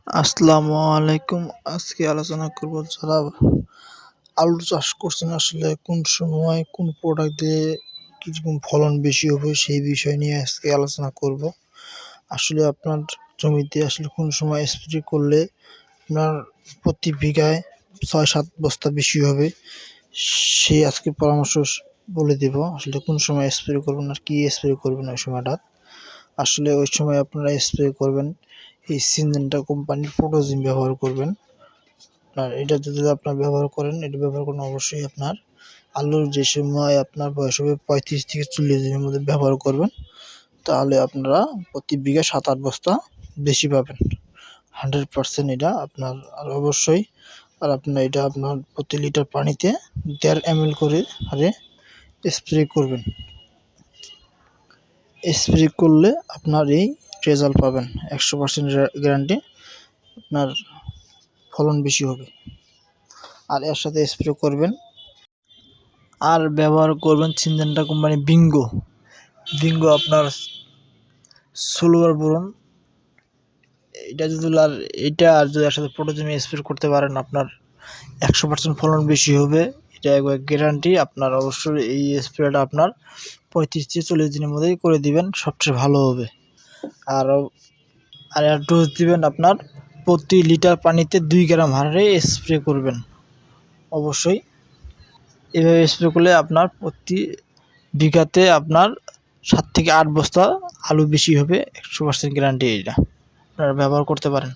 আসসালামু আলাইকুম। আজকে আলোচনা করব যারা আলু চাষ করছেন আসলে কোন সময় কোন প্রোডাক্ট দিয়ে কিরকম ফলন বেশি হবে সেই বিষয় নিয়ে আজকে আলোচনা করব। আসলে আপনার জমিতে আসলে কোন সময় স্প্রে করলে আপনার প্রতি বিঘায় ৬-৭ বস্তা বেশি হবে সেই আজকে পরামর্শ বলে দেব। আসলে কোন সময় স্প্রে করবেন আর কি স্প্রে করবেন ওই সময়টা। আসলে ওই সময় আপনারা স্প্রে করবেন এই সিনজেন্টা কোম্পানির প্রোটোজিন ব্যবহার করবেন। আর এটা যদি আপনার ব্যবহার করেন, এটা ব্যবহার করলে অবশ্যই আপনার আলুর যে সময় আপনার বয়স হবে ৩৫ থেকে ৪০ দিনের মধ্যে ব্যবহার করবেন, তাহলে আপনারা প্রতি বিঘা ৭-৮ বস্তা বেশি পাবেন। 100% এটা আপনার। আর অবশ্যই আপনার এটা আপনার প্রতি লিটার পানিতে ১.৫ ml করে হারে স্প্রে করবেন। স্প্রে করলে আপনার এই রেজাল্ট পাবেন ১০০% গ্যারান্টি আপনার ফলন বেশি হবে। আর এর সাথে স্প্রে করবেন আর ব্যবহার করবেন সিনজেন্টা কোম্পানি বিঙ্গো আপনার ১৬ বোরন। এটা আর যদি এর সাথে প্রোটোজিন স্প্রে করতে পারেন আপনার ১০০% ফলন বেশি হবে। এটা একবার গ্যারান্টি। আপনার অবশ্যই এই স্প্রেটা আপনার ৩৫ থেকে ৪০ দিনের মধ্যেই করে দিবেন, সবচেয়ে ভালো হবে। আর এর ডোজ দিবেন আপনার প্রতি লিটার পানিতে ২ গ্রাম হারে স্প্রে করবেন অবশ্যই। এভাবে স্প্রে করলে আপনার প্রতি বিঘাতে আপনার ৭ থেকে ৮ বস্তা আলু বেশি হবে। ১০০% গ্যারান্টি এটা। আপনারা ব্যবহার করতে পারেন।